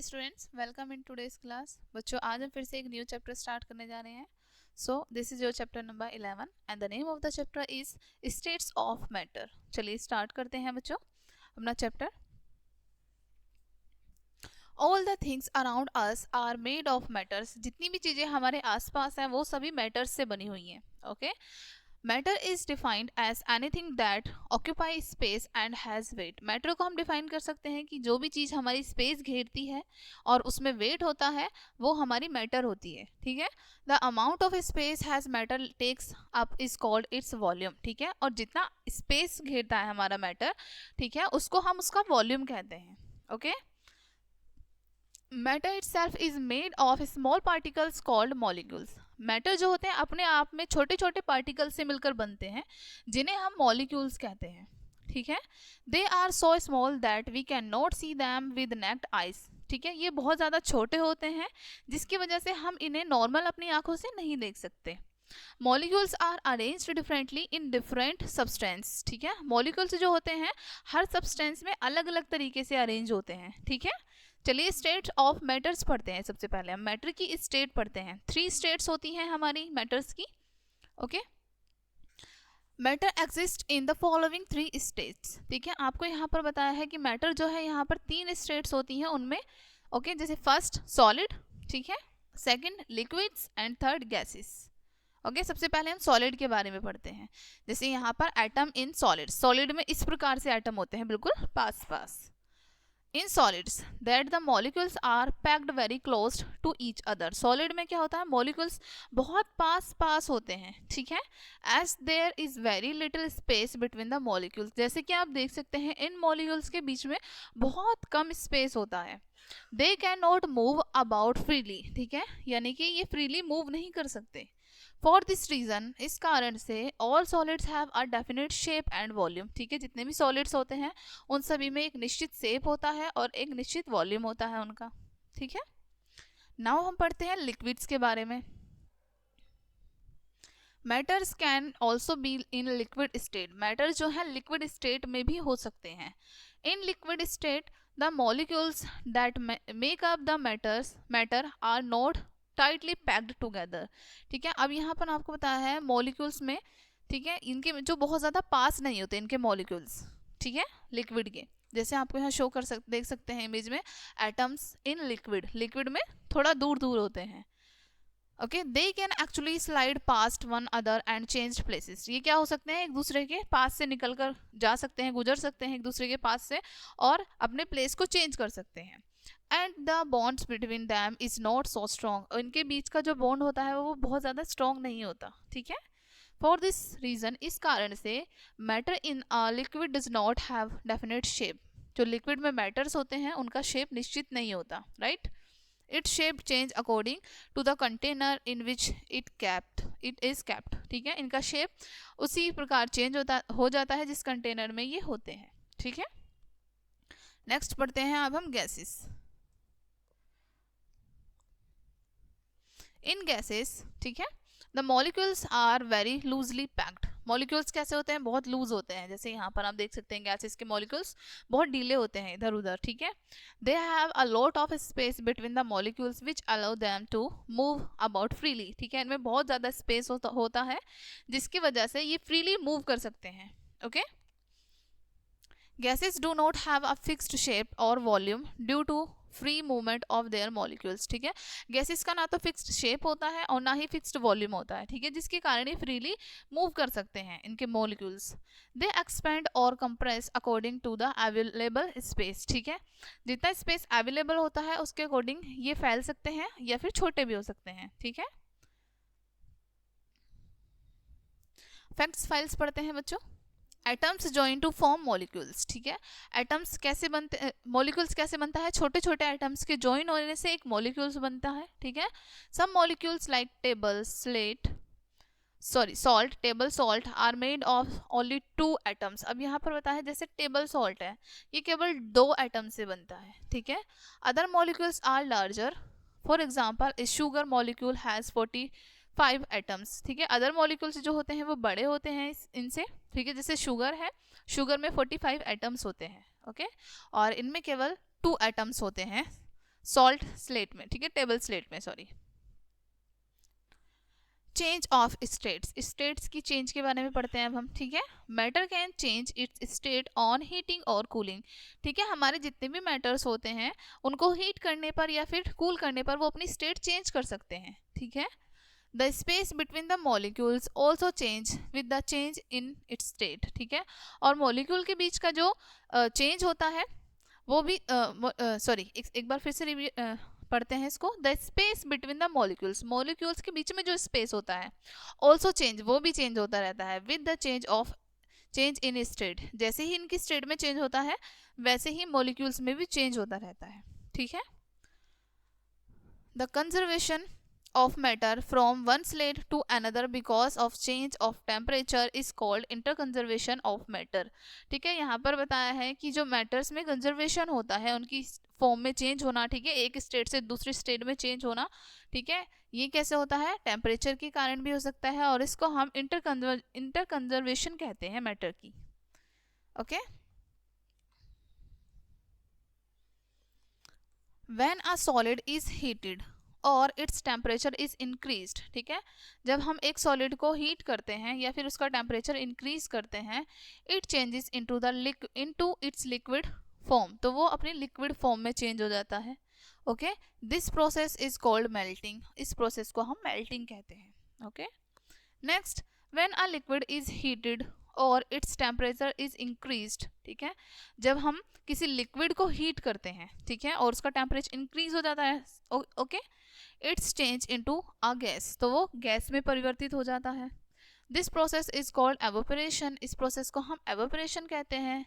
Students, welcome in today's class. बच्चों, आज हम फिर से एक न्यू चैप्टर स्टार्ट करने जा रहे हैं। So this is your chapter number 11 and the name of the chapter is states of matter. चलिए स्टार्ट करते हैं बच्चों अपना chapter. All the things around us are made of matters. जितनी भी चीज़ें हमारे आसपास हैं वो सभी मैटर्स से बनी हुई हैं। Okay, matter is defined as anything that occupy space and has weight. Matter को हम डिफाइन कर सकते हैं कि जो भी चीज़ हमारी स्पेस घेरती है और उसमें वेट होता है वो हमारी मैटर होती है। ठीक है, the amount of space has matter takes up is called its volume. ठीक है, और जितना स्पेस घेरता है हमारा मैटर, ठीक है, उसको हम उसका वॉल्यूम कहते हैं। Okay, matter itself is made of small particles called molecules. Matter जो होते हैं अपने आप में छोटे छोटे पार्टिकल से मिलकर बनते हैं जिन्हें हम मॉलिक्यूल्स कहते हैं। ठीक है, they are so small that we can not see them with naked eyes. ठीक है, ये बहुत ज़्यादा छोटे होते हैं जिसकी वजह से हम इन्हें नॉर्मल अपनी आंखों से नहीं देख सकते। Molecules are arranged differently in different substance. ठीक है, मॉलिक्यूल्स जो होते हैं हर सब्सटेंस में अलग अलग तरीके से अरेंज होते हैं। ठीक है, चलिए स्टेट ऑफ मैटर्स पढ़ते हैं। सबसे पहले हम मैटर की स्टेट पढ़ते हैं। 3 स्टेट्स होती हैं हमारी मैटर्स की। Okay, matter exist in the following 3 states. ठीक है, आपको यहाँ पर बताया है कि मैटर जो है यहाँ पर 3 स्टेट्स होती हैं उनमें। ओके, जैसे फर्स्ट सॉलिड, ठीक है, second liquids and third gases. Okay, सबसे पहले हम सॉलिड के बारे में पढ़ते हैं। जैसे यहाँ पर एटम इन सॉलिड, सॉलिड में इस प्रकार से एटम होते हैं बिल्कुल पास पास। In solids that the molecules are packed very close to each other. Solid में क्या होता है, मॉलिक्यूल्स बहुत पास पास होते हैं। ठीक है, as there is very little space between the molecules. जैसे कि आप देख सकते हैं इन मॉलिक्यूल्स के बीच में बहुत कम स्पेस होता है। They can not move about freely. ठीक है, यानी कि ये फ्रीली मूव नहीं कर सकते। फॉर दिस रीजन, इस कारण से all solids have a definite shape and volume. ठीक है, जितने भी सॉलिड्स होते हैं उन सभी में एक निश्चित शेप होता है और एक निश्चित वॉल्यूम होता है उनका। ठीक है, नाउ हम पढ़ते हैं लिक्विड्स के बारे में। Matters can also be in liquid state. Matter जो है लिक्विड स्टेट में भी हो सकते हैं। In liquid state the molecules that make up the matter are not tightly packed together. ठीक है, अब यहाँ पर आपको बताया है मॉलिक्यूल्स में, ठीक है, इनके जो बहुत ज़्यादा पास नहीं होते इनके मॉलिक्यूल्स। ठीक है, लिक्विड के जैसे आपको यहाँ शो देख सकते हैं इमेज में, एटम्स इन लिक्विड, लिक्विड में थोड़ा दूर दूर होते हैं। Okay, they can actually slide past one other and change places. ये क्या हो सकते हैं, एक दूसरे के पास से निकल कर जा सकते हैं, गुजर सकते हैं एक दूसरे के पास से और अपने प्लेस को चेंज कर सकते हैं। And the bonds between them is not so strong. इनके बीच का जो बॉन्ड होता है वो बहुत ज़्यादा स्ट्रॉन्ग नहीं होता। ठीक है, फॉर दिस रीजन, इस कारण से matter in liquid does not have definite shape. जो लिक्विड में मैटर्स होते हैं उनका शेप निश्चित नहीं होता। Right, it shape change according to the container in which it is kept. ठीक है, इनका शेप उसी प्रकार चेंज हो जाता है जिस कंटेनर में ये होते हैं। ठीक है, नेक्स्ट पढ़ते हैं अब हम गैसेस। इन गैसेस, ठीक है, the molecules are very loosely packed. Molecules कैसे होते हैं, बहुत लूज होते हैं। जैसे यहाँ पर आप देख सकते हैं गैसेस के मॉलिक्यूल्स बहुत ढीले होते हैं इधर उधर। ठीक है, they have a lot of space between the molecules which allow them to move about freely. ठीक है, इनमें बहुत ज़्यादा स्पेस होता है जिसकी वजह से ये फ्रीली मूव कर सकते हैं। Okay, gases do not have a fixed shape और volume due to free movement of their molecules. ठीक है, गैसेस का ना तो फिक्स्ड शेप होता है और ना ही फिक्स्ड वॉल्यूम होता है। ठीक है, जिसके कारण ये फ्रीली मूव कर सकते हैं इनके मॉलिक्यूल्स। दे एक्सपेंड और compress according to the available space. ठीक है, जितना स्पेस अवेलेबल होता है उसके अकॉर्डिंग ये फैल सकते हैं या फिर छोटे भी हो सकते हैं। ठीक है, फैक्ट्स फाइल्स पढ़ते हैं बच्चों। Atoms join to form molecules. ठीक है, एटम्स कैसे बनते, मॉलिक्यूल्स कैसे बनता है, छोटे छोटे एटम्स के जॉइन होने से एक मॉलिक्यूल्स बनता है। ठीक है, some molecules like salt table salt are made of only 2 atoms. अब यहाँ पर बताया है जैसे टेबल सॉल्ट है ये केवल 2 एटम से बनता है। ठीक है, other molecules are larger, for example sugar molecule has 45 atoms. ठीक है, अदर मॉलिक्यूल्स जो होते हैं वो बड़े होते हैं इनसे। ठीक है, जैसे शुगर है, शुगर में 45 एटम्स होते हैं। ओके, और इनमें केवल 2 एटम्स होते हैं सॉल्ट स्लेट में, ठीक है, टेबल स्लेट में, sorry. Change of states, states की चेंज के बारे में पढ़ते हैं अब हम, ठीक है। Matter can change it's state on heating और कूलिंग, ठीक है। हमारे जितने भी मैटर्स होते हैं उनको हीट करने पर या फिर कूल करने पर वो अपनी स्टेट चेंज कर सकते हैं, ठीक है। The space between the molecules also change with the change in its state, ठीक है। और मॉलिक्यूल के बीच का जो चेंज होता है वो भी सॉरी, एक बार फिर से पढ़ते हैं इसको। The space between the molecules, molecules के बीच में जो स्पेस होता है, ऑल्सो चेंज, वो भी चेंज होता रहता है with the change in state, जैसे ही इनकी स्टेट में चेंज होता है वैसे ही मॉलिक्यूल्स में भी चेंज होता रहता है, ठीक है। The conservation of matter from one slate to another because of change of temperature is called interconservation of matter, ठीक है। यहाँ पर बताया है कि जो मैटर्स में कंजर्वेशन होता है, उनकी फॉर्म में चेंज होना, ठीक है, एक स्टेट से दूसरी स्टेट में चेंज होना, ठीक है, ये कैसे होता है, टेम्परेचर के कारण भी हो सकता है, और इसको हम इंटर कंजर्वेशन कहते हैं मैटर की, okay. When a solid is heated और इट्स टेम्परेचर इज इंक्रीज्ड, ठीक है, जब हम एक सॉलिड को हीट करते हैं या फिर उसका टेम्परेचर इंक्रीज करते हैं, it changes into its liquid form, तो वो अपनी लिक्विड फॉर्म में चेंज हो जाता है, okay. This process is called melting, इस प्रोसेस को हम मेल्टिंग कहते हैं, okay. Next, when a liquid is heated और इट्स टेम्परेचर इज इंक्रीज्ड, ठीक है, जब हम किसी लिक्विड को हीट करते हैं, ठीक है, और उसका टेम्परेचर इंक्रीज हो जाता है, okay, it's change into a gas, तो वो गैस में परिवर्तित हो जाता है। This process is called evaporation, इस प्रोसेस को हम एवोपरेशन कहते हैं।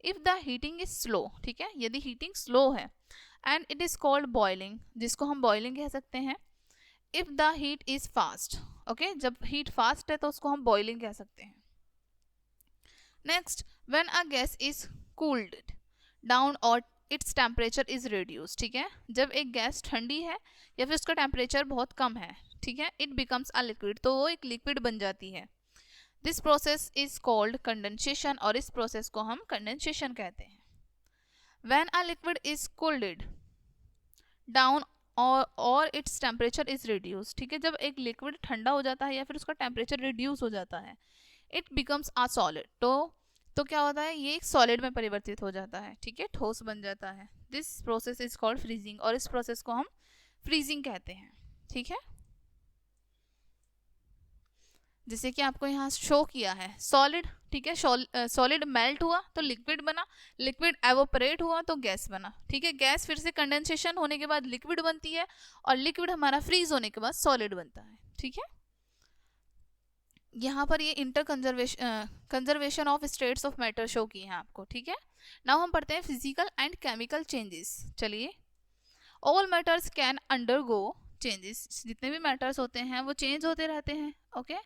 If the heating is slow, ठीक है, यदि हीटिंग स्लो है, and it is called boiling, जिसको हम बॉइलिंग कह सकते हैं। If the heat is fast, okay, जब हीट फास्ट है तो उसको हम बॉइलिंग कह सकते हैं। Next, when a gas is cooled down और इट्स टेम्परेचर इज रिड्यूस, ठीक है, जब एक गैस ठंडी है या फिर उसका टेम्परेचर बहुत कम है, ठीक है, इट बिकम्स अ लिक्विड, तो वो एक लिक्विड बन जाती है। This process is called condensation, और इस प्रोसेस को हम कंडेंसेशन कहते हैं। When a liquid is cooled down और इट्स टेम्परेचर इज रिड्यूस, ठीक है, जब एक लिक्विड ठंडा हो जाता है या फिर उसका टेम्परेचर रिड्यूस हो जाता है, इट बिकम्स अ सॉलिड, तो क्या होता है, ये एक सॉलिड में परिवर्तित हो जाता है, ठीक है, ठोस बन जाता है। This process is called freezing, और इस प्रोसेस को हम फ्रीजिंग कहते हैं, ठीक है। जैसे कि आपको यहाँ शो किया है सॉलिड, ठीक है, सॉलिड मेल्ट हुआ तो लिक्विड बना, लिक्विड एवोपरेट हुआ तो गैस बना, ठीक है, गैस फिर से कंडेंसेशन होने के बाद लिक्विड बनती है, और लिक्विड हमारा फ्रीज होने के बाद सॉलिड बनता है, ठीक है। यहाँ पर ये inter conservation of states of matter show की है आपको, ठीक है। नाउ हम पढ़ते हैं फिजिकल एंड केमिकल चेंजेस, चलिए। All matters can undergo changes, जितने भी मैटर्स होते हैं वो चेंज होते रहते हैं, okay.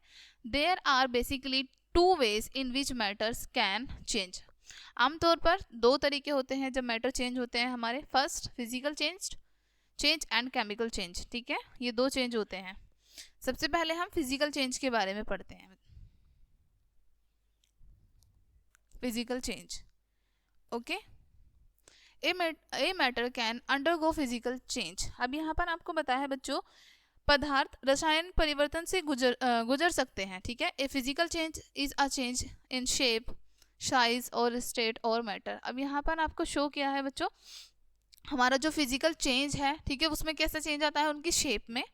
There are basically two ways in which matters can change, आमतौर पर दो तरीके होते हैं जब मैटर चेंज होते हैं हमारे। First, physical change and chemical change, ठीक है, ये दो चेंज होते हैं। सबसे पहले हम फिजिकल चेंज के बारे में पढ़ते हैं। Physical change, okay. A matter can undergo physical change, अब यहाँ पर आपको बताया है बच्चों, पदार्थ रसायन परिवर्तन से गुजर सकते हैं, ठीक है। ए physical change is a change in shape, size और स्टेट और मैटर। अब यहाँ पर आपको शो किया है बच्चों, हमारा जो फिजिकल चेंज है, ठीक है, उसमें कैसा चेंज आता है, उनकी शेप में,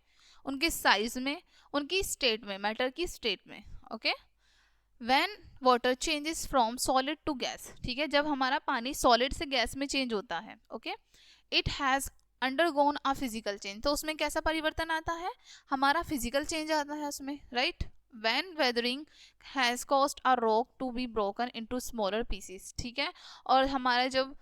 उनके साइज में, उनकी स्टेट में, मैटर की स्टेट में, okay. When water changes from solid to gas, ठीक है, जब हमारा पानी सॉलिड से गैस में चेंज होता है, okay, it has undergone a physical change, तो उसमें कैसा परिवर्तन आता है, हमारा फिजिकल चेंज आता है उसमें, right. When weathering has caused a rock to be broken into smaller pieces, ठीक है, और हमारा जब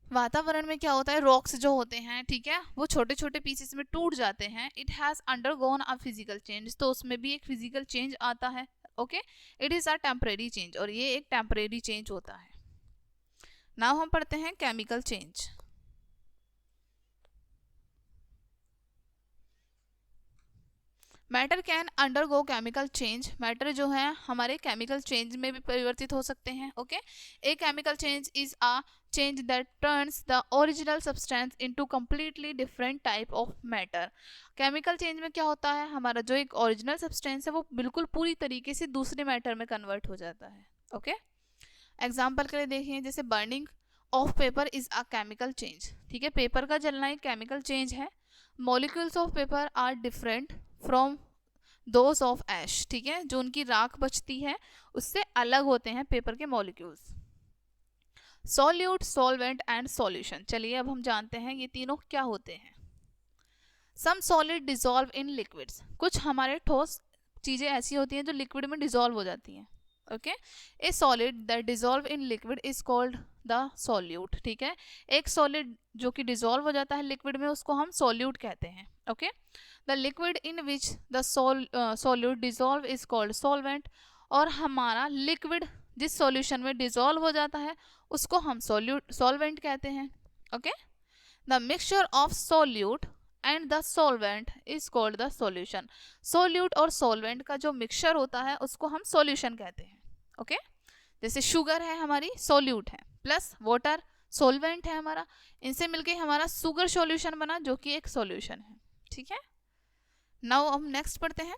वातावरण में क्या होता है, रॉक्स जो होते हैं, ठीक है, वो छोटे छोटे पीसेस में टूट जाते हैं, it has undergone a physical change, तो उसमें भी एक फिजिकल चेंज आता है, okay. It is a temporary change, और ये एक टेम्परेरी चेंज होता है। नाउ हम पढ़ते हैं chemical change. Matter can undergo chemical change, matter जो है हमारे केमिकल चेंज में भी परिवर्तित हो सकते हैं। Okay, a chemical change is a change that turns the original substance into completely different type of matter. Chemical change में क्या होता है, हमारा जो एक ओरिजिनल सब्सटेंस है वो बिल्कुल पूरी तरीके से दूसरे मैटर में कन्वर्ट हो जाता है। ओके, एग्जाम्पल के लिए देखिए, जैसे burning of paper is a chemical change. ठीक है, पेपर का जलना एक केमिकल चेंज है। Molecules of paper are different from those of ash. ठीक है, जो उनकी राख बचती है उससे अलग होते हैं पेपर के molecules. Solute, solvent and solution. चलिए अब हम जानते हैं ये तीनों क्या होते हैं। Some solid dissolve in liquids, कुछ हमारे ठोस चीजें ऐसी होती हैं जो लिक्विड में डिजॉल्व हो जाती हैं। Okay, A solid that dissolve in liquid is called the solute. ठीक है, एक सॉलिड जो कि डिजॉल्व हो जाता है लिक्विड में उसको हम सॉल्यूट कहते हैं। Okay, the liquid in which the solute dissolve is called solvent, और हमारा लिक्विड जिस सॉल्यूशन में डिजॉल्व हो जाता है उसको हम सॉल्वेंट कहते हैं। Okay, the mixture of solute and the solvent is called the solution. Solute और सॉल्वेंट का जो मिक्सचर होता है उसको हम सॉल्यूशन कहते हैं। ओके, जैसे शुगर है हमारी सॉल्यूट है, प्लस वाटर सॉल्वेंट है हमारा, इनसे मिलके हमारा शुगर सॉल्यूशन बना जो कि एक सॉल्यूशन है। ठीक है, नाउ हम नेक्स्ट पढ़ते हैं।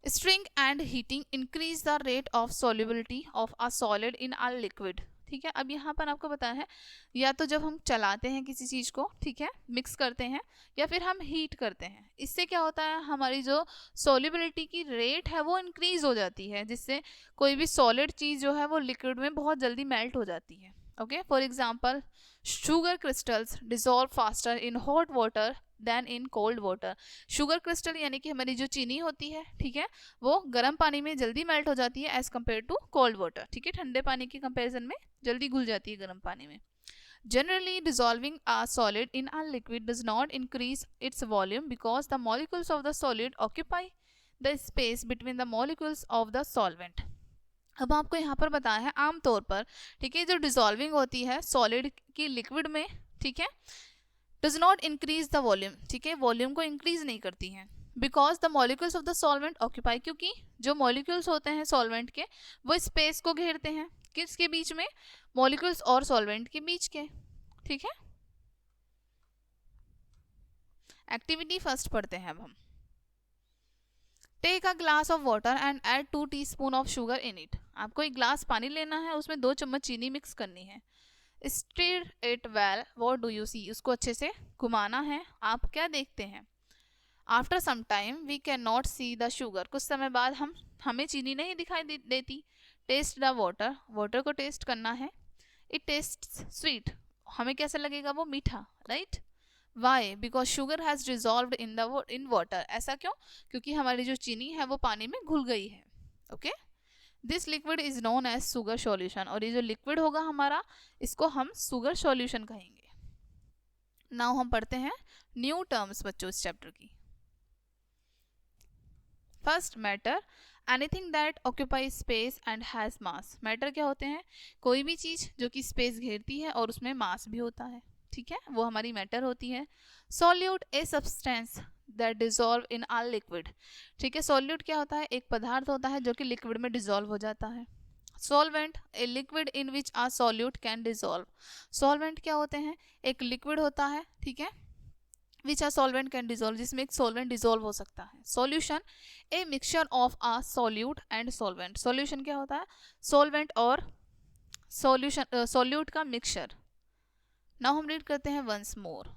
String and heating increase the rate of solubility of a solid in a liquid. ठीक है, अब यहाँ पर आपको बताया है या तो जब हम चलाते हैं किसी चीज़ को, ठीक है, मिक्स करते हैं, या फिर हम हीट करते हैं, इससे क्या होता है हमारी जो सॉल्युबिलिटी की रेट है वो इंक्रीज हो जाती है, जिससे कोई भी सॉलिड चीज़ जो है वो लिक्विड में बहुत जल्दी मेल्ट हो जाती है। Okay, for example sugar crystals dissolve faster in hot water than in cold water. Sugar crystal यानी कि हमारी जो चीनी होती है, ठीक है, वो गर्म पानी में जल्दी मेल्ट हो जाती है as compare to cold water. ठीक है, ठंडे पानी के कंपेरिजन में जल्दी घुल जाती है गर्म पानी में। Generally, dissolving a solid in a liquid does not increase its volume because the molecules of the solid occupy the space between the molecules of the solvent. अब आपको यहाँ पर बताया है आमतौर पर, ठीक है, जो डिजॉल्विंग होती है सॉलिड की लिक्विड में, ठीक है, does not increase the volume. ठीक है, वॉल्यूम को इंक्रीज नहीं करती हैं, because the molecules of the solvent occupy, क्योंकि जो मॉलिक्यूल्स होते हैं सॉल्वेंट के वो स्पेस को घेरते हैं, किसके बीच में, मॉलिक्यूल्स और सॉल्वेंट के बीच के। ठीक है, एक्टिविटी फर्स्ट पढ़ते हैं अब हम। Take a glass of water and add 2 teaspoon of sugar in it. आपको एक ग्लास पानी लेना है, उसमें 2 चम्मच चीनी मिक्स करनी है। Stir it well, what do you see, उसको अच्छे से घुमाना है। आप क्या देखते हैं, after some time we can not see the sugar, कुछ समय बाद हमें चीनी नहीं दिखाई देती। टेस्ट द वाटर, वाटर को टेस्ट करना है। इट टेस्ट स्वीट, हमें कैसा लगेगा, वो मीठा, right. Why, because sugar has dissolved in water, ऐसा क्यों, क्योंकि हमारी जो चीनी है वो पानी में घुल गई है। Okay, this liquid is known as sugar solution, और ये जो लिक्विड होगा हमारा इसको हम शुगर सॉल्यूशन कहेंगे। नाउ हम पढ़ते हैं न्यू टर्म्स बच्चों इस चैप्टर की। First, matter, anything that occupy space and has mass. Matter क्या होते हैं, कोई भी चीज़ जो कि स्पेस घेरती है और उसमें मास भी होता है, ठीक है, वो हमारी मैटर होती है। Solute, a substance that dissolve in a liquid. ठीक है, सॉल्यूट क्या होता है, एक पदार्थ होता है जो कि लिक्विड में डिजॉल्व हो जाता है। Solvent, a liquid in which a solute can dissolve. Solvent क्या होते हैं, एक लिक्विड होता है, ठीक है, which a solvent can dissolve, जिसमें एक सॉल्वेंट डिजॉल्व हो सकता है। Solution, a mixture of a solute and solvent. Solution क्या होता है, सॉल्वेंट और सॉल्यूट का मिक्सचर। नाउ हम रीड करते हैं once more.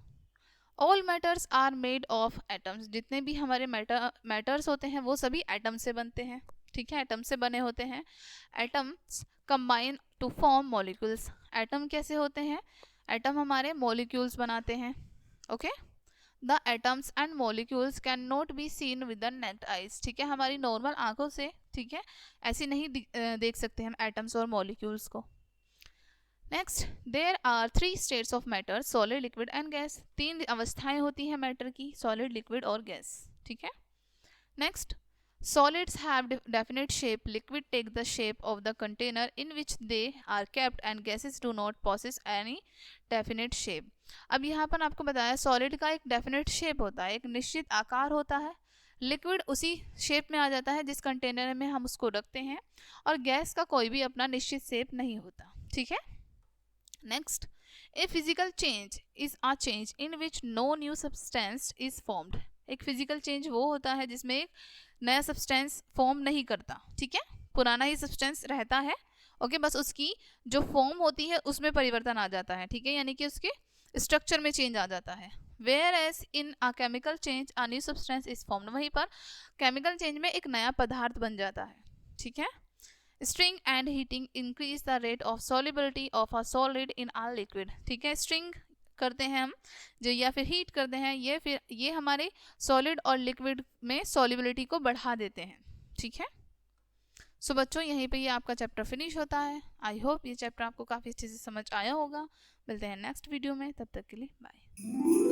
All matters are made of atoms, जितने भी हमारे मैटर्स होते हैं वो सभी एटम से बनते हैं, ठीक है, एटम से बने होते हैं। Atoms combine to form molecules. Atom कैसे होते हैं, एटम हमारे मॉलिक्यूल्स बनाते हैं। Okay, the atoms and molecules can not be seen with the naked eyes. ठीक है, हमारी नॉर्मल आंखों से, ठीक है, ऐसे नहीं देख सकते हम एटम्स और मॉलिक्यूल्स को। Next, there are 3 states of matter, solid, liquid and gas. 3 अवस्थाएं होती हैं मैटर की, सॉलिड, लिक्विड और गैस, ठीक है। Next, solids have definite shape, liquid take the shape of the container in which they are kept and gases do not possess any definite shape. अब यहाँ पर आपको बताया सॉलिड का एक डेफिनेट शेप होता है, एक निश्चित आकार होता है, लिक्विड उसी शेप में आ जाता है जिस कंटेनर में हम उसको रखते हैं, और गैस का कोई भी अपना निश्चित शेप नहीं होता। ठीक है। Next, a physical change is a change in which no new substance is formed. एक फिजिकल चेंज वो होता है जिसमें एक नया सब्सटेंस फॉर्म नहीं करता। ठीक है, पुराना ही सब्सटेंस रहता है। ओके, बस उसकी जो फॉर्म होती है उसमें परिवर्तन आ जाता है। ठीक है, यानी कि उसके स्ट्रक्चर में चेंज आ जाता है। Whereas in a chemical change a new substance is formed, वहीं पर केमिकल चेंज में एक नया पदार्थ बन जाता है। ठीक है। String and heating increase the rate of solubility of a solid in a liquid. ठीक है, स्ट्रिंग करते हैं हम जो, या फिर हीट करते हैं, ये हमारे सॉलिड और लिक्विड में सॉल्युबिलिटी को बढ़ा देते हैं। ठीक है। सो बच्चों, यहीं पे ये आपका चैप्टर फिनिश होता है। आई होप ये चैप्टर आपको काफ़ी अच्छे से समझ आया होगा। मिलते हैं नेक्स्ट वीडियो में, तब तक के लिए बाय।